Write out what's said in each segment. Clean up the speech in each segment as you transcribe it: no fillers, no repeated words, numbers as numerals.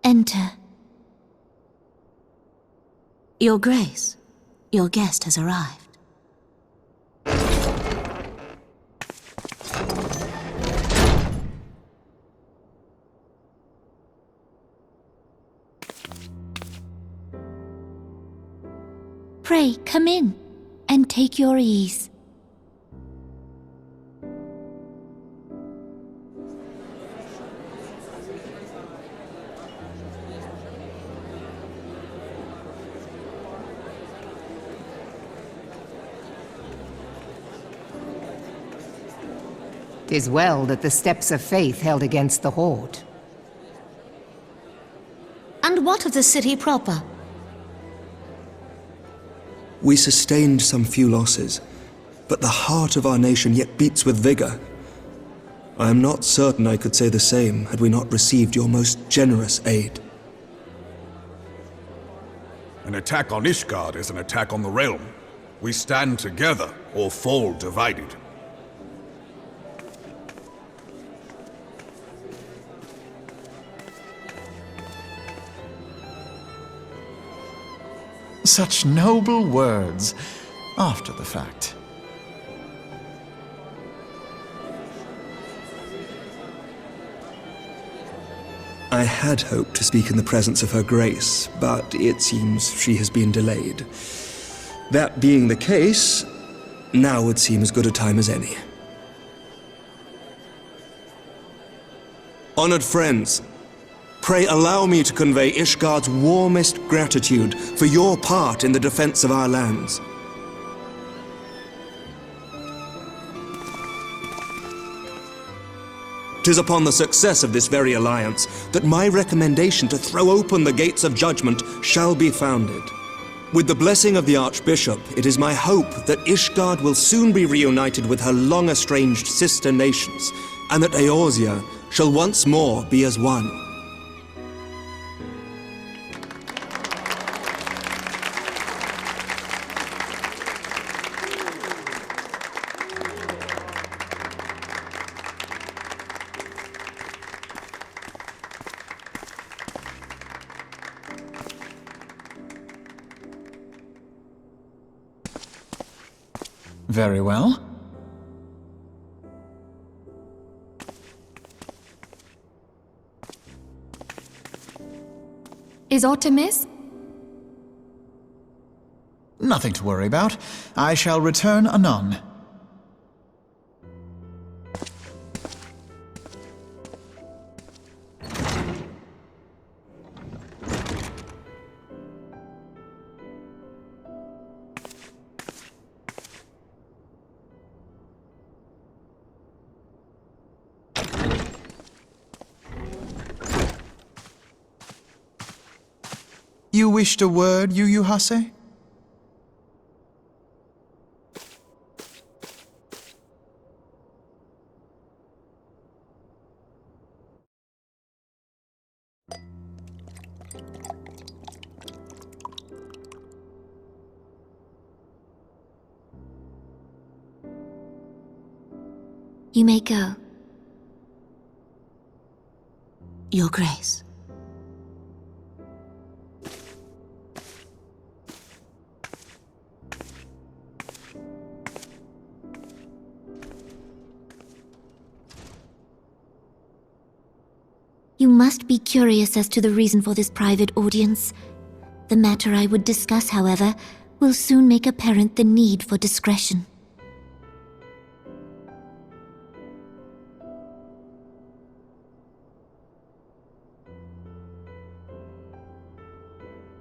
Enter. Your Grace, your guest has arrived. Pray, come in, and take your ease. "'Tis well that the steps of faith held against the Horde." And what of the city proper? We sustained some few losses, but the heart of our nation yet beats with vigor. I am not certain I could say the same had we not received your most generous aid. An attack on Ishgard is an attack on the realm. We stand together or fall divided. Such noble words, after the fact. I had hoped to speak in the presence of her grace, but it seems she has been delayed. That being the case, now would seem as good a time as any. Honored friends, pray allow me to convey Ishgard's warmest gratitude for your part in the defense of our lands. "'Tis upon the success of this very alliance that my recommendation to throw open the gates of judgment shall be founded. With the blessing of the Archbishop, it is my hope that Ishgard will soon be reunited with her long-estranged sister nations, and that Eorzea shall once more be as one. Very well. Is aught amiss? Nothing to worry about. I shall return anon. You wished a word, Yu Hase? You may go. Your Grace. You must be curious as to the reason for this private audience. The matter I would discuss, however, will soon make apparent the need for discretion.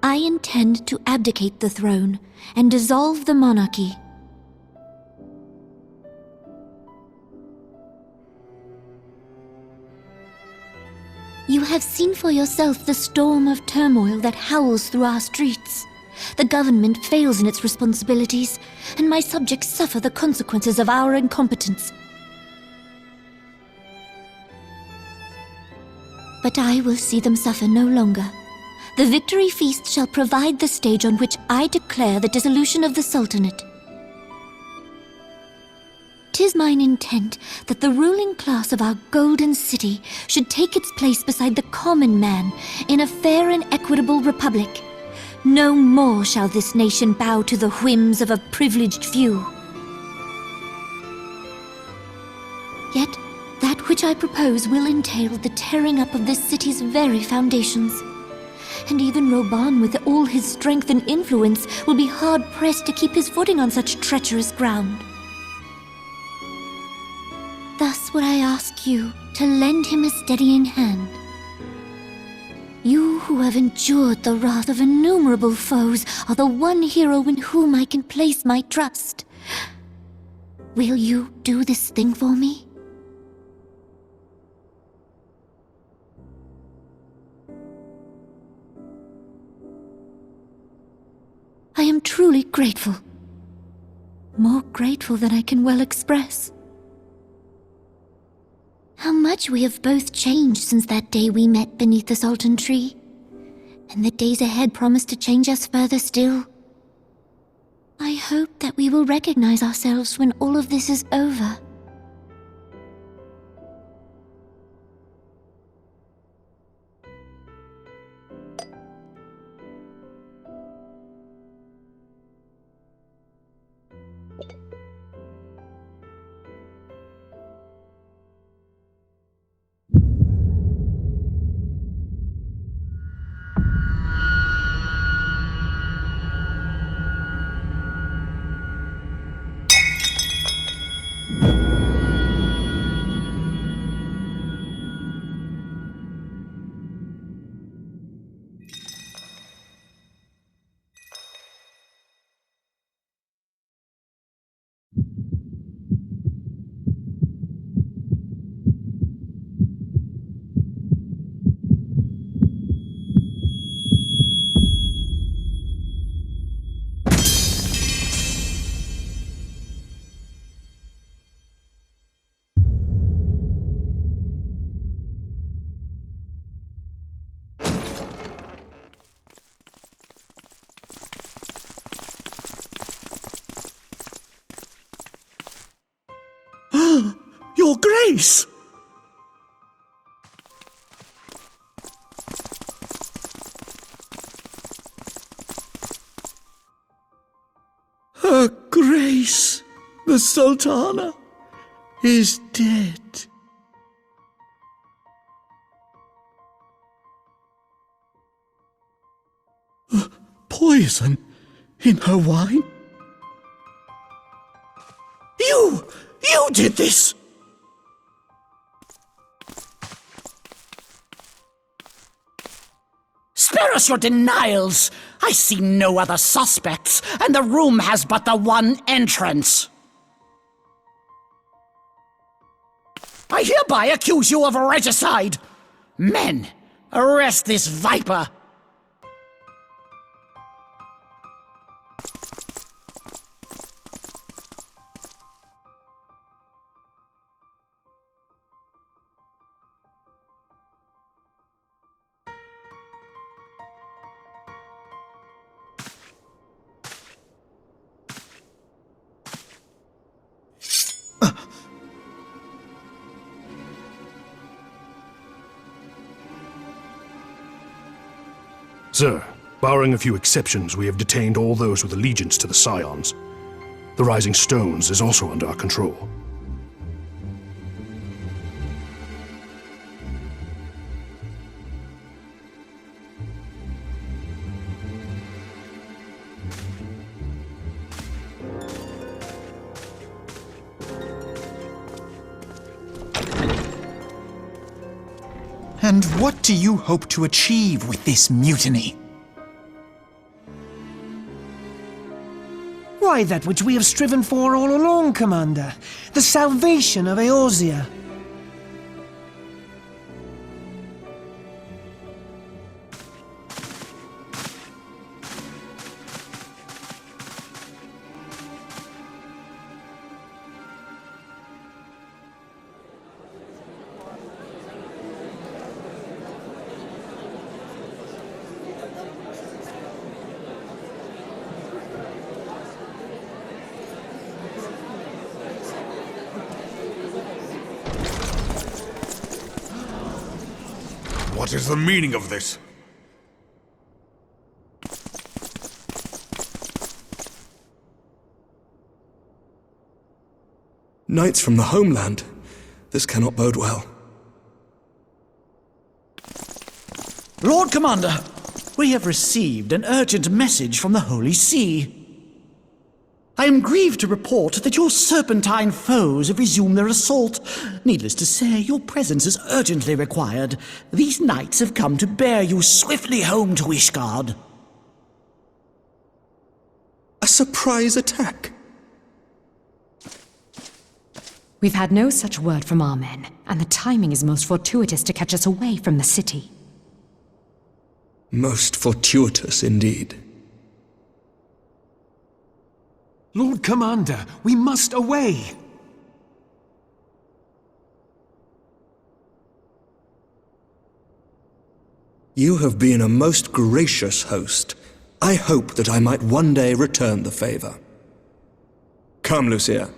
I intend to abdicate the throne and dissolve the monarchy. You have seen for yourself the storm of turmoil that howls through our streets. The government fails in its responsibilities, and my subjects suffer the consequences of our incompetence. But I will see them suffer no longer. The victory feast shall provide the stage on which I declare the dissolution of the Sultanate. 'Tis mine intent that the ruling class of our golden city should take its place beside the common man in a fair and equitable republic. No more shall this nation bow to the whims of a privileged few. Yet, that which I propose will entail the tearing up of this city's very foundations. And even Roban, with all his strength and influence, will be hard-pressed to keep his footing on such treacherous ground. Thus would I ask you to lend him a steadying hand. You who have endured the wrath of innumerable foes are the one hero in whom I can place my trust. Will you do this thing for me? I am truly grateful. More grateful than I can well express. How much we have both changed since that day we met beneath the Sultan tree. And the days ahead promise to change us further still. I hope that we will recognize ourselves when all of this is over. Your Grace! Her Grace, the Sultana, is dead. Poison in her wine? You did this! Spare us your denials! I see no other suspects, and the room has but the one entrance. I hereby accuse you of regicide! Men, arrest this viper! Sir, barring a few exceptions, we have detained all those with allegiance to the Scions. The Rising Stones is also under our control. And what do you hope to achieve with this mutiny? destroy that which we have striven for all along, Commander. The salvation of Eorzea. What is the meaning of this? Knights from the homeland. This cannot bode well. Lord Commander, we have received an urgent message from the Holy See. I am grieved to report that your serpentine foes have resumed their assault. Needless to say, your presence is urgently required. These knights have come to bear you swiftly home to Ishgard. A surprise attack? We've had no such word from our men, and the timing is most fortuitous to catch us away from the city. Most fortuitous indeed. Lord Commander, we must away! You have been a most gracious host. I hope that I might one day return the favor. Come, Lucia.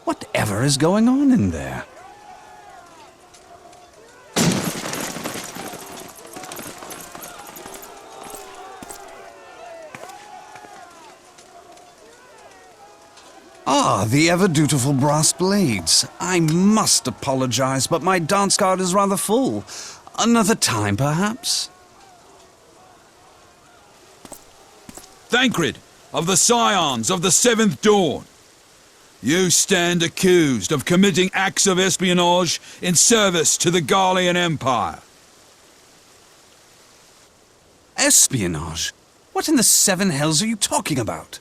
Whatever is going on in there? Ah, the ever-dutiful brass blades. I must apologize, but my dance card is rather full. Another time, perhaps? Thancred, of the Scions of the Seventh Dawn. You stand accused of committing acts of espionage in service to the Garlean Empire. Espionage? What in the seven hells are you talking about?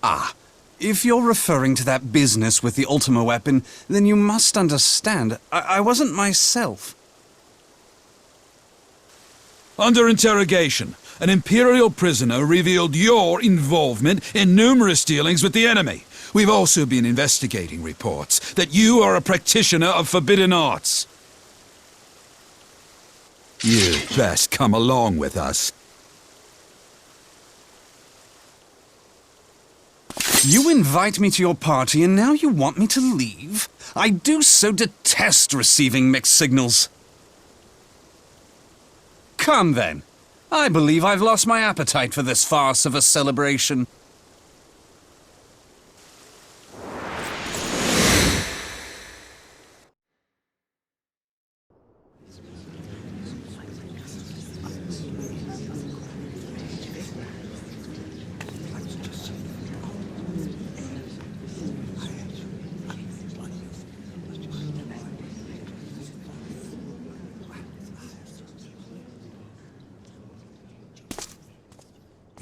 Ah, if you're referring to that business with the Ultima weapon, then you must understand, I wasn't myself. Under interrogation, an Imperial prisoner revealed your involvement in numerous dealings with the enemy. We've also been investigating reports that you are a practitioner of forbidden arts. You'd best come along with us. You invite me to your party and now you want me to leave? I do so detest receiving mixed signals. Come then. I believe I've lost my appetite for this farce of a celebration.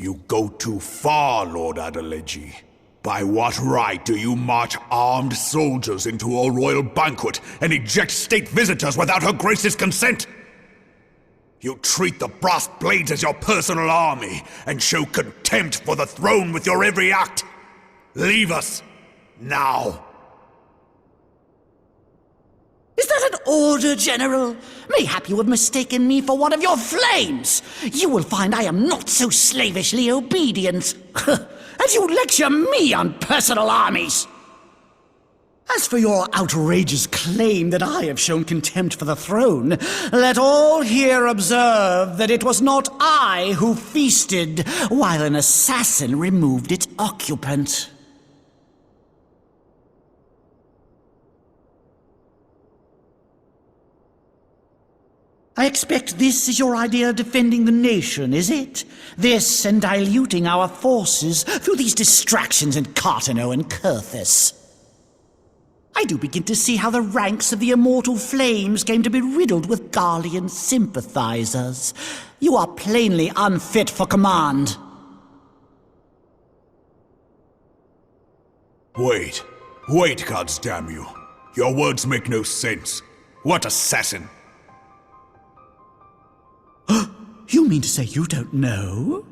You go too far, Lord Adeleji. By what right do you march armed soldiers into a royal banquet and eject state visitors without her grace's consent? You treat the brass blades as your personal army and show contempt for the throne with your every act. Leave us, now. Is that an order, General? Mayhap you have mistaken me for one of your flames. You will find I am not so slavishly obedient. And you lecture me on personal armies. As for your outrageous claim that I have shown contempt for the throne, let all here observe that it was not I who feasted while an assassin removed its occupant. I expect this is your idea of defending the nation, is it? This and diluting our forces through these distractions in Cartano and Kurthis. I do begin to see how the ranks of the Immortal Flames came to be riddled with Garlean sympathizers. You are plainly unfit for command. Wait, goddamn you. Your words make no sense. What assassin? You mean to say you don't know?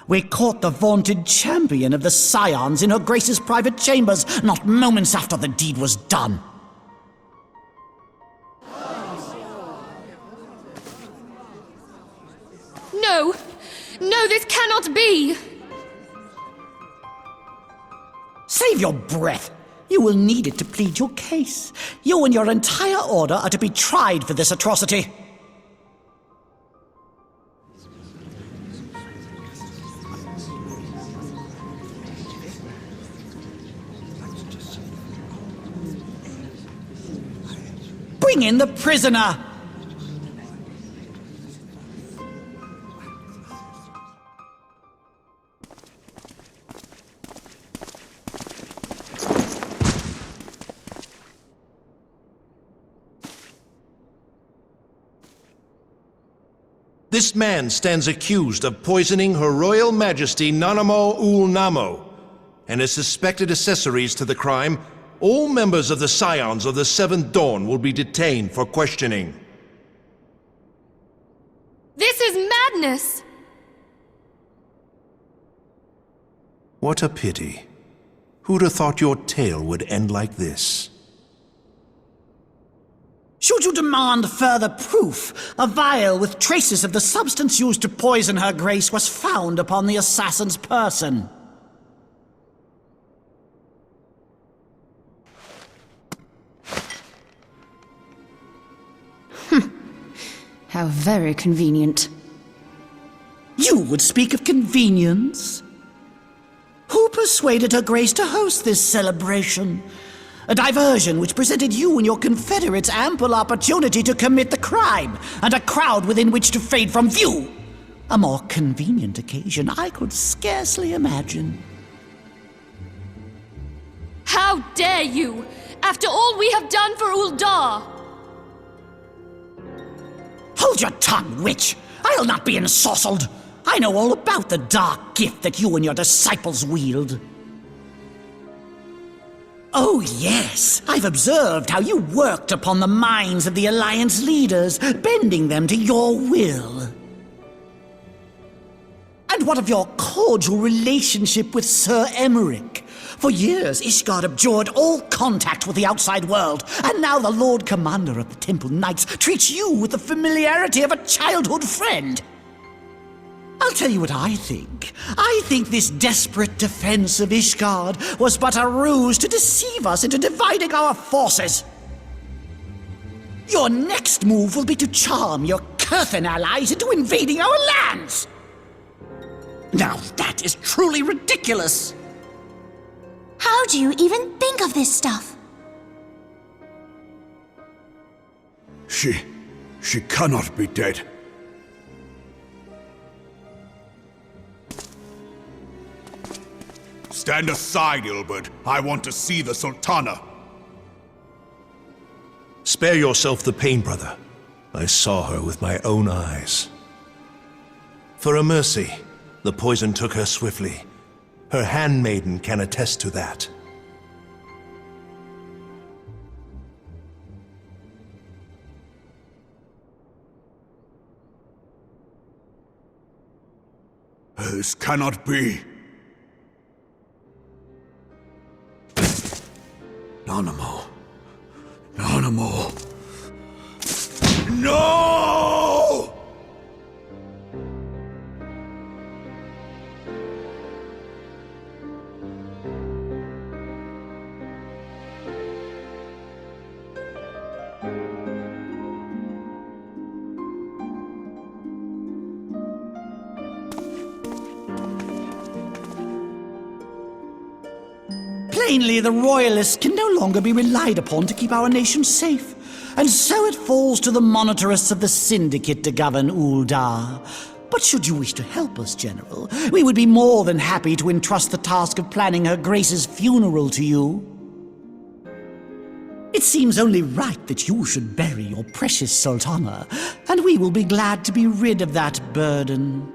We caught the vaunted champion of the Scions in her Grace's private chambers, not moments after the deed was done. No! No, this cannot be! Save your breath. You will need it to plead your case. You and your entire order are to be tried for this atrocity. Bring in the prisoner! This man stands accused of poisoning Her Royal Majesty Nanamo Ul Namo, and as suspected accessories to the crime, all members of the Scions of the Seventh Dawn will be detained for questioning. This is madness! What a pity. Who'd have thought your tale would end like this? Should you demand further proof, a vial with traces of the substance used to poison her grace was found upon the assassin's person. How very convenient. You would speak of convenience? Who persuaded her grace to host this celebration? A diversion which presented you and your confederates ample opportunity to commit the crime, and a crowd within which to fade from view. A more convenient occasion I could scarcely imagine. How dare you! After all we have done for Uldar! Hold your tongue, witch! I'll not be ensorcelled! I know all about the dark gift that you and your disciples wield. Oh yes, I've observed how you worked upon the minds of the Alliance leaders, bending them to your will. And what of your cordial relationship with Sir Emmerich? For years, Ishgard abjured all contact with the outside world, and now the Lord Commander of the Temple Knights treats you with the familiarity of a childhood friend. I'll tell you what I think. I think this desperate defense of Ishgard was but a ruse to deceive us into dividing our forces. Your next move will be to charm your Kurthan allies into invading our lands. Now that is truly ridiculous. How do you even think of this stuff? She cannot be dead. Stand aside, Ilbert. I want to see the Sultana. Spare yourself the pain, brother. I saw her with my own eyes. For a mercy, the poison took her swiftly. Her handmaiden can attest to that. This cannot be. Nanamo. No! Plainly, the Royalists can no longer be relied upon to keep our nation safe. And so it falls to the monitorists of the Syndicate to govern Uldar. But should you wish to help us, General, we would be more than happy to entrust the task of planning Her Grace's funeral to you. It seems only right that you should bury your precious Sultana, and we will be glad to be rid of that burden.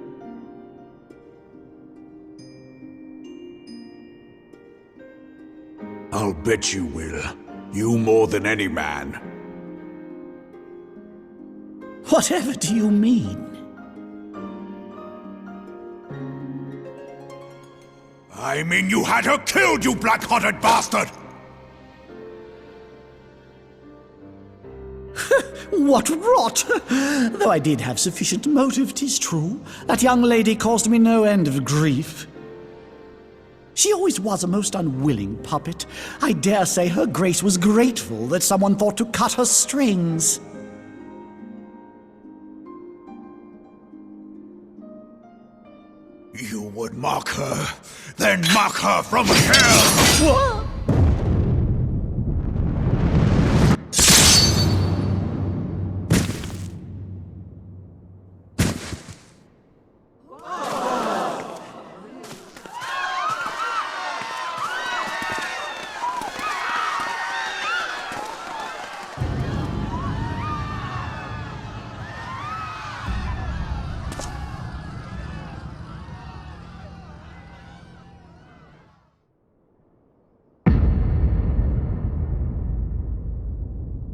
I'll bet you will. You more than any man. Whatever do you mean? I mean you had her killed, you black-hearted bastard! What rot! Though I did have sufficient motive, 'tis true. That young lady caused me no end of grief. She always was a most unwilling puppet. I dare say Her Grace was grateful that someone thought to cut her strings. You would mock her, then mock her from hell! What?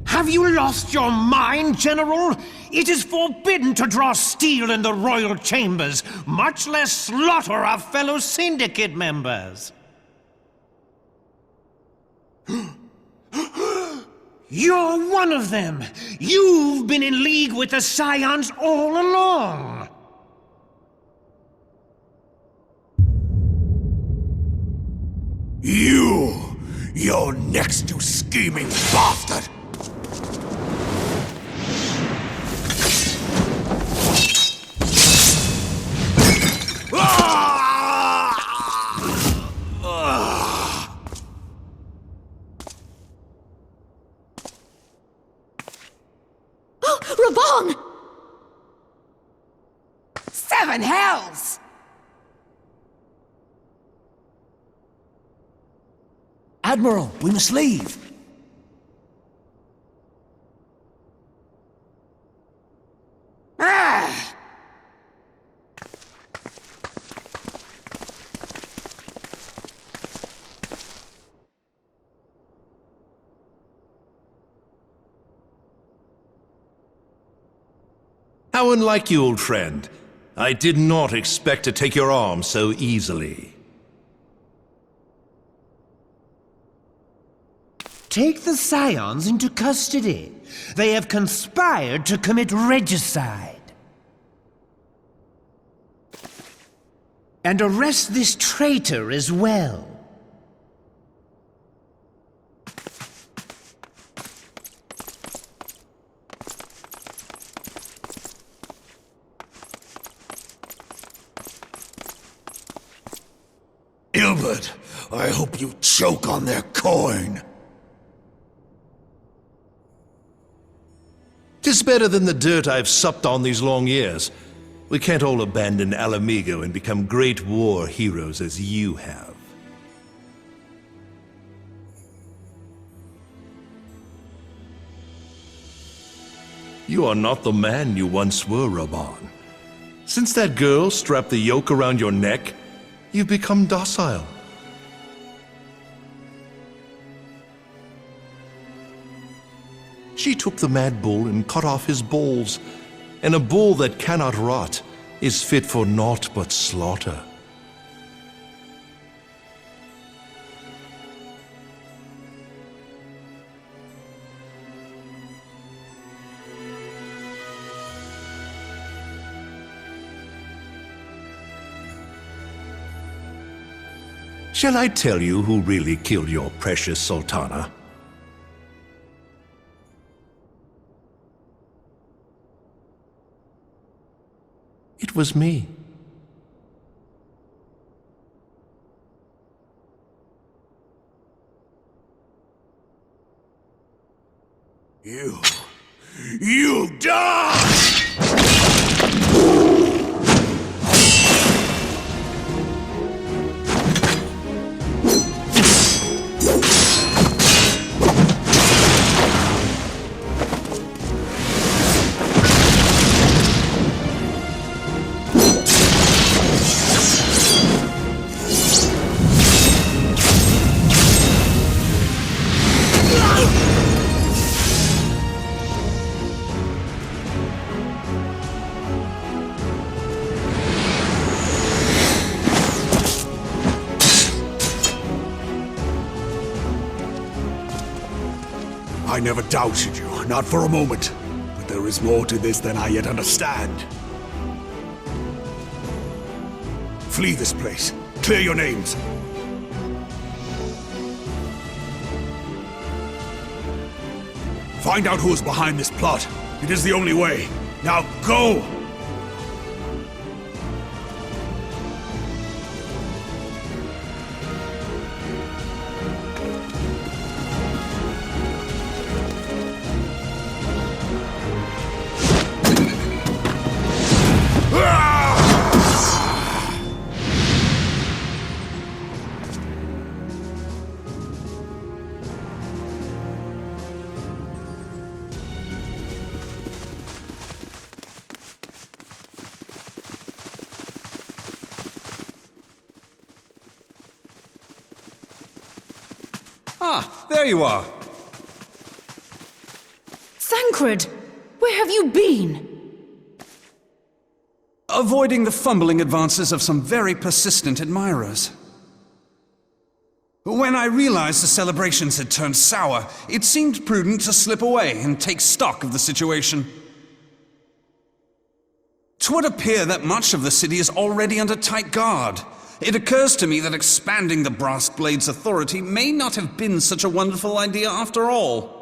Have you lost your mind, General? It is forbidden to draw steel in the royal chambers, much less slaughter our fellow Syndicate members. You're one of them! You've been in league with the Scions all along! You're next, you scheming bastard! Reborn! Seven hells! Admiral, we must leave. Ah! How unlike you, old friend. I did not expect to take your arm so easily. Take the Scions into custody. They have conspired to commit regicide. And arrest this traitor as well. Ilbert, I hope you choke on their coin. 'Tis better than the dirt I've supped on these long years. We can't all abandon Alamigo and become great war heroes as you have. You are not the man you once were, Reborn. Since that girl strapped the yoke around your neck, you've become docile. She took the mad bull and cut off his balls, and a bull that cannot rot is fit for naught but slaughter. Shall I tell you who really killed your precious Sultana? It was me. You die! I never doubted you, not for a moment. But there is more to this than I yet understand. Flee this place. Clear your names. Find out who is behind this plot. It is the only way. Now go! Ah, there you are. Thancred! Where have you been? Avoiding the fumbling advances of some very persistent admirers. When I realized the celebrations had turned sour, it seemed prudent to slip away and take stock of the situation. 'Twould appear that much of the city is already under tight guard. It occurs to me that expanding the Brass Blade's authority may not have been such a wonderful idea after all.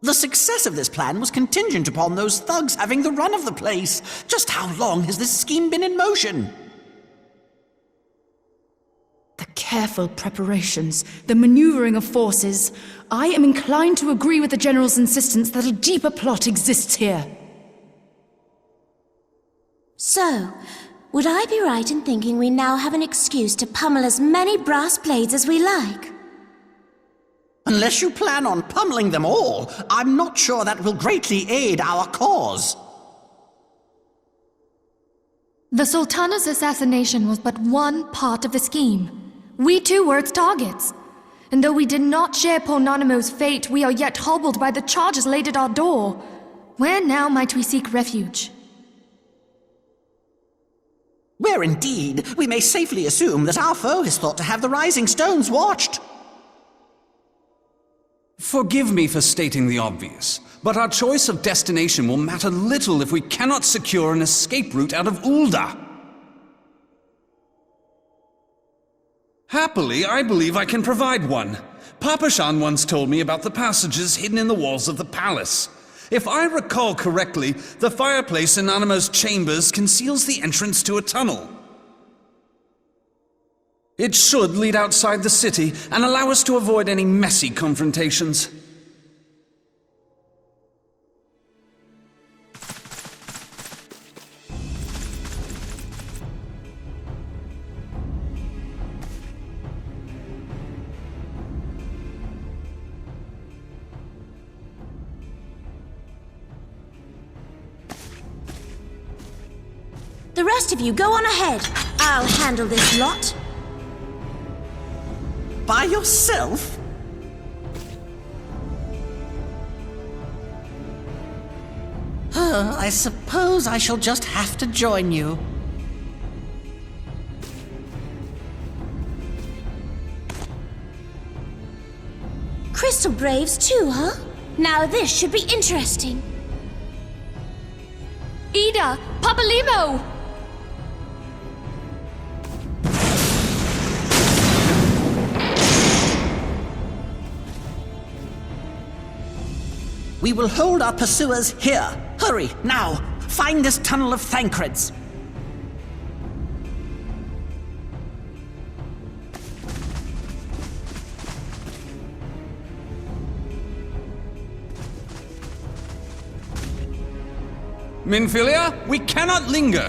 The success of this plan was contingent upon those thugs having the run of the place. Just how long has this scheme been in motion? The careful preparations, the maneuvering of forces. I am inclined to agree with the General's insistence that a deeper plot exists here. So, would I be right in thinking we now have an excuse to pummel as many brass blades as we like? Unless you plan on pummeling them all, I'm not sure that will greatly aid our cause. The Sultana's assassination was but one part of the scheme. We too were its targets. And though we did not share Ponanamo's fate, we are yet hobbled by the charges laid at our door. Where now might we seek refuge? Where indeed, we may safely assume that our foe is thought to have the Rising Stones watched. Forgive me for stating the obvious, but our choice of destination will matter little if we cannot secure an escape route out of Ul'dah. Happily, I believe I can provide one. Papashan once told me about the passages hidden in the walls of the palace. If I recall correctly, the fireplace in Anamo's chambers conceals the entrance to a tunnel. It should lead outside the city and allow us to avoid any messy confrontations. The rest of you go on ahead. I'll handle this lot. By yourself? I suppose I shall just have to join you. Crystal Braves too, huh? Now this should be interesting. Ida! Papalimo! We will hold our pursuers here. Hurry, now! Find this tunnel of Thancred's. Minfilia, we cannot linger.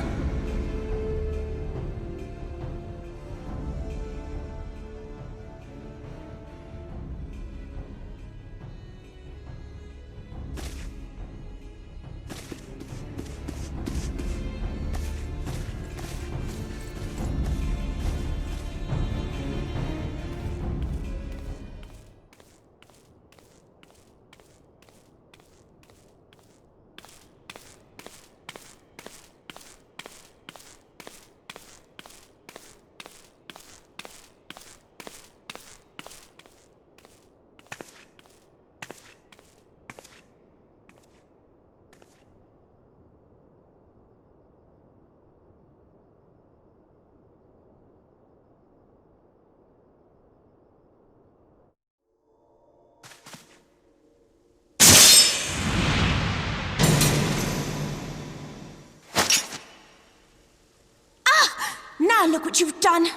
Now look what you've done!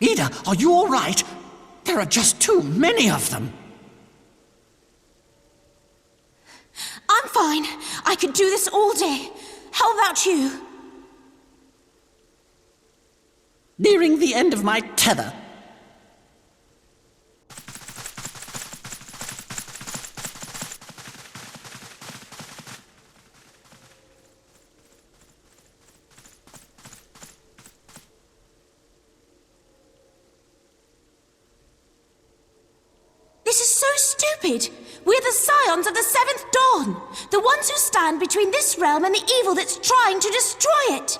Ida, are you all right? There are just too many of them. I'm fine. I could do this all day. How about you? Nearing the end of my tether. This is so stupid! We're the Scions of the Seventh Dawn! The ones who stand between this realm and the evil that's trying to destroy it!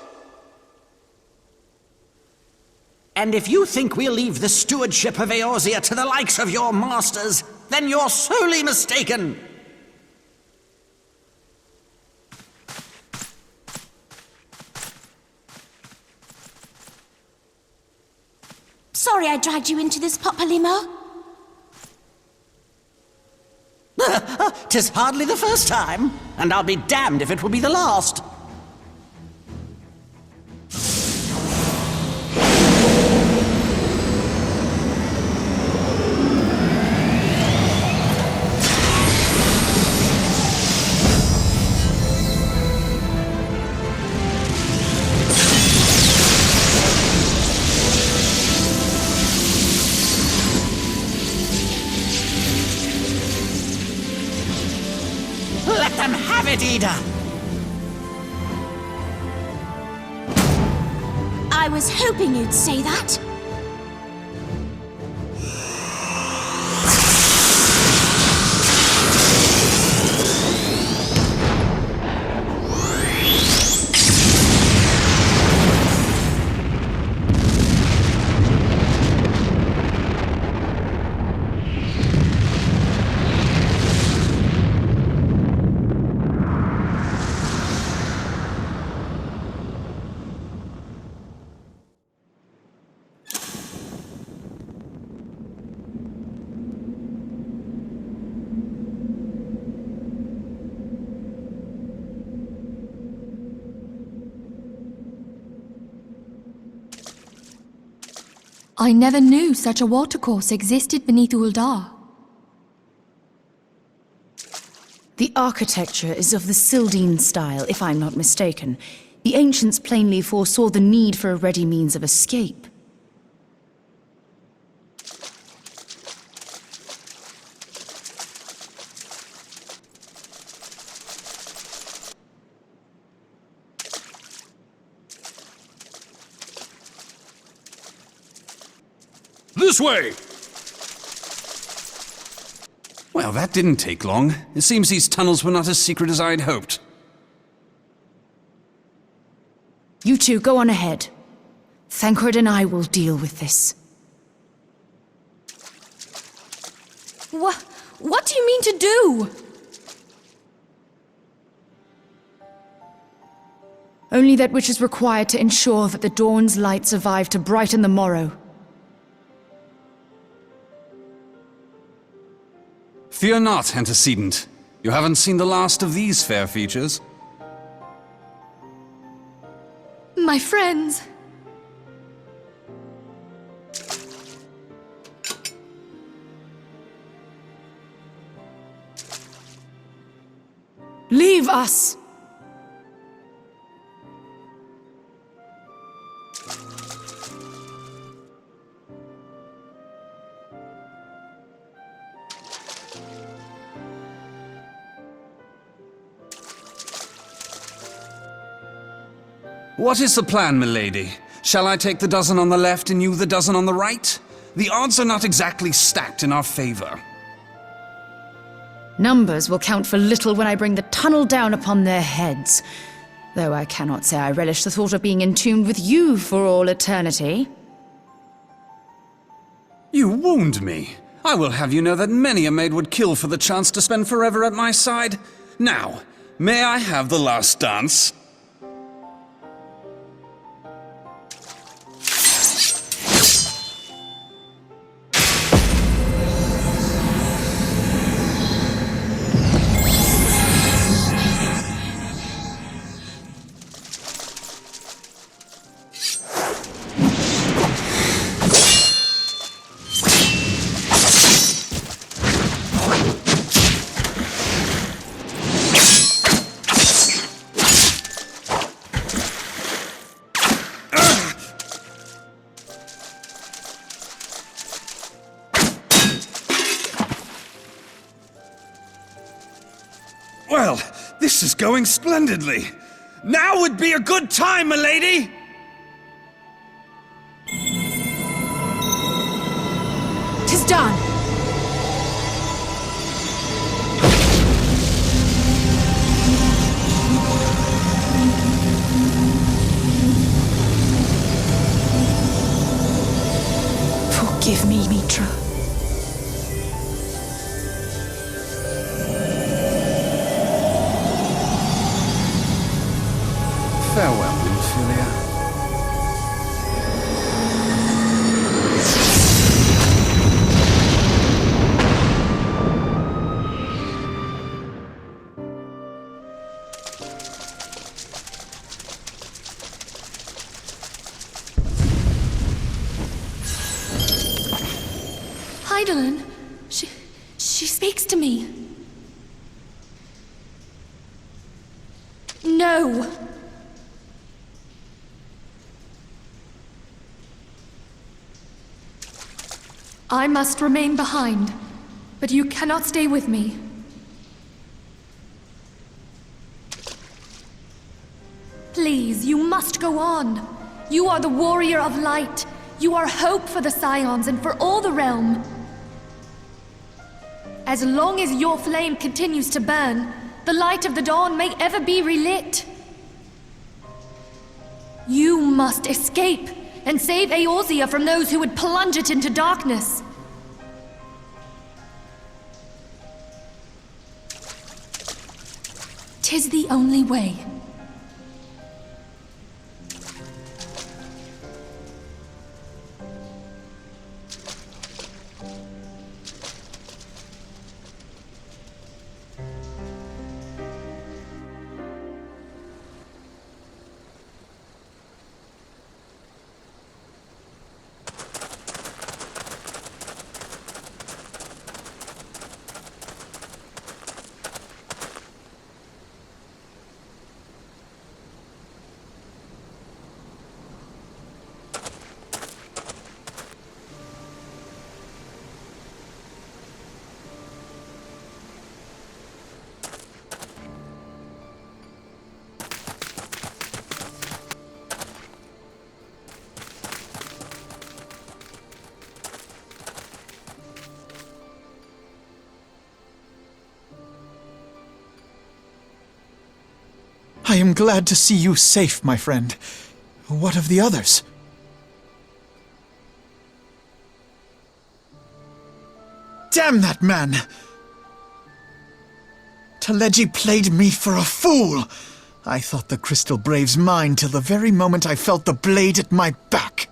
And if you think we'll leave the stewardship of Eorzea to the likes of your masters, then you're sorely mistaken! Sorry I dragged you into this, Papalymo. 'Tis hardly the first time, and I'll be damned if it will be the last. Let them have it, Ida! I was hoping you'd say that. I never knew such a watercourse existed beneath Uldar. The architecture is of the Sildine style, if I'm not mistaken. The ancients plainly foresaw the need for a ready means of escape. This way! Well, that didn't take long. It seems these tunnels were not as secret as I'd hoped. You two go on ahead. Thancred and I will deal with this. What do you mean to do? Only that which is required to ensure that the dawn's light survive to brighten the morrow. Fear not, antecedent. You haven't seen the last of these fair features. My friends. Leave us! What is the plan, milady? Shall I take the dozen on the left and you the dozen on the right? The odds are not exactly stacked in our favor. Numbers will count for little when I bring the tunnel down upon their heads. Though I cannot say I relish the thought of being entombed with you for all eternity. You wound me. I will have you know that many a maid would kill for the chance to spend forever at my side. Now, may I have the last dance? Well, this is going splendidly. Now would be a good time, milady! "'Tis done! Forgive me, Mitra. Farewell, Ophelia. Heidelin, she speaks to me. No! I must remain behind, but you cannot stay with me. Please, you must go on. You are the warrior of light. You are hope for the Scions and for all the realm. As long as your flame continues to burn, the light of the dawn may ever be relit. You must escape and save Eorzea from those who would plunge it into darkness. "'Tis the only way. I am glad to see you safe, my friend. What of the others? Damn that man! Taleji played me for a fool! I thought the Crystal Brave's mine till the very moment I felt the blade at my back.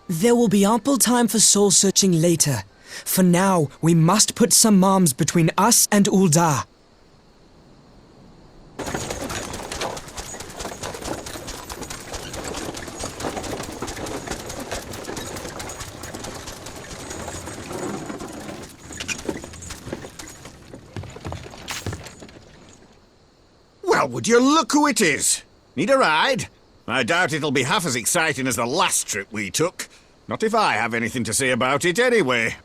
There will be ample time for soul-searching later. For now, we must put some arms between us and Ul'dah. Well, would you look who it is? Need a ride? I doubt it'll be half as exciting as the last trip we took. Not if I have anything to say about it anyway.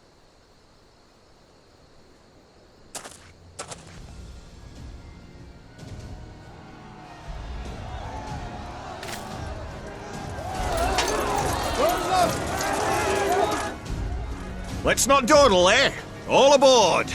Let's not dawdle, eh? All aboard!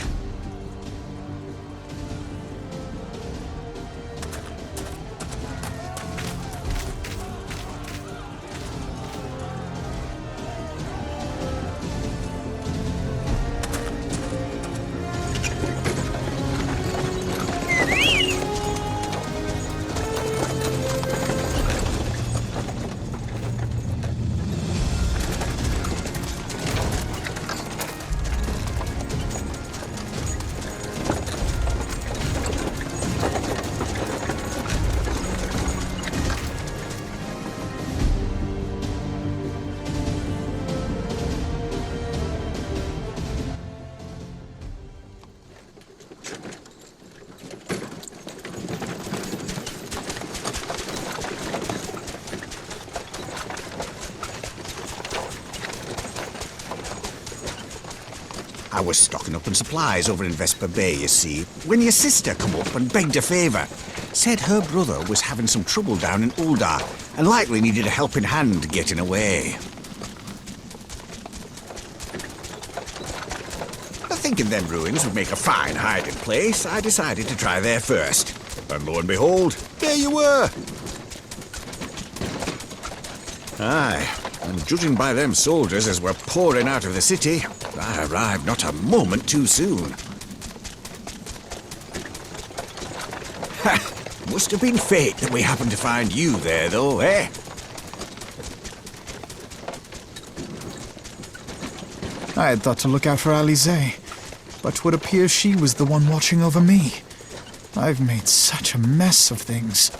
I was stocking up on supplies over in Vesper Bay, you see, when your sister come up and begged a favour. Said her brother was having some trouble down in Uldar, and likely needed a helping hand getting away. Thinking them ruins would make a fine hiding place, I decided to try there first. And lo and behold, there you were! Aye, and judging by them soldiers as were pouring out of the city, I arrived not a moment too soon. Ha! Must have been fate that we happened to find you there, though, eh? I had thought to look out for Alize, but would appear she was the one watching over me. I've made such a mess of things.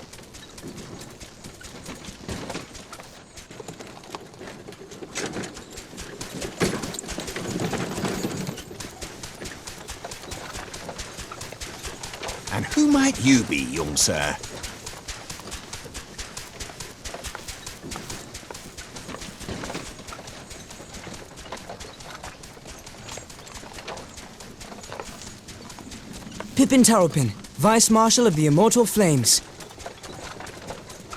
And who might you be, young sir? Pippin Taropin, Vice Marshal of the Immortal Flames.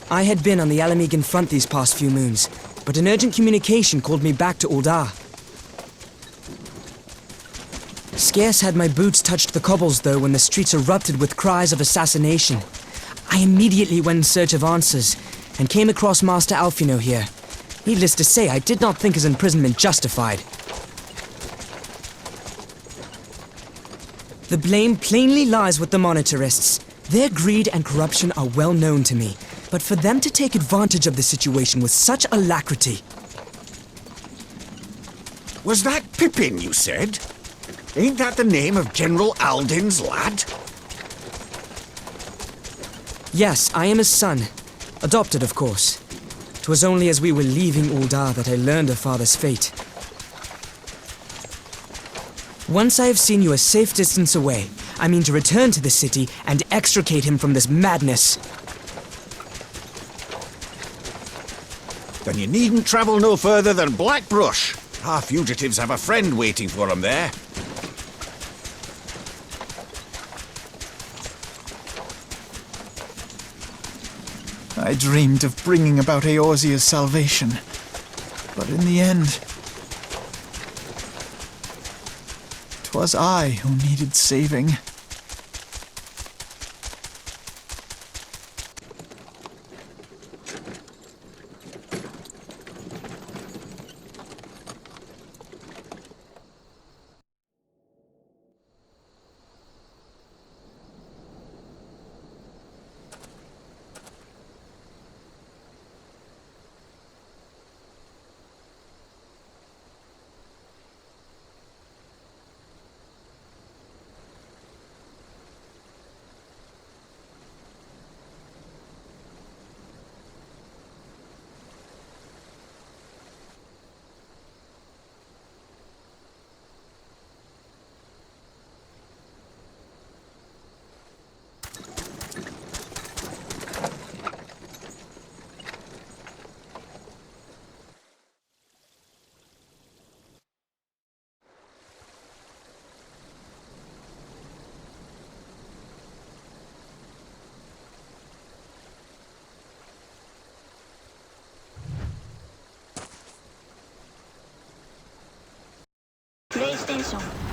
I had been on the Alamegan front these past few moons, but an urgent communication called me back to Uldar. Scarce had my boots touched the cobbles, though, when the streets erupted with cries of assassination. I immediately went in search of answers, and came across Master Alfino here. Needless to say, I did not think his imprisonment justified. The blame plainly lies with the Monitarists. Their greed and corruption are well known to me, but for them to take advantage of the situation with such alacrity... Was that Pippin, you said? Ain't that the name of General Alden's lad? Yes, I am his son. Adopted, of course. 'Twas only as we were leaving Uldar that I learned of father's fate. Once I have seen you a safe distance away, I mean to return to the city and extricate him from this madness. Then you needn't travel no further than Blackbrush. Our fugitives have a friend waiting for them there. I dreamed of bringing about Eorzea's salvation, but in the end, 'twas I who needed saving. プレイステーション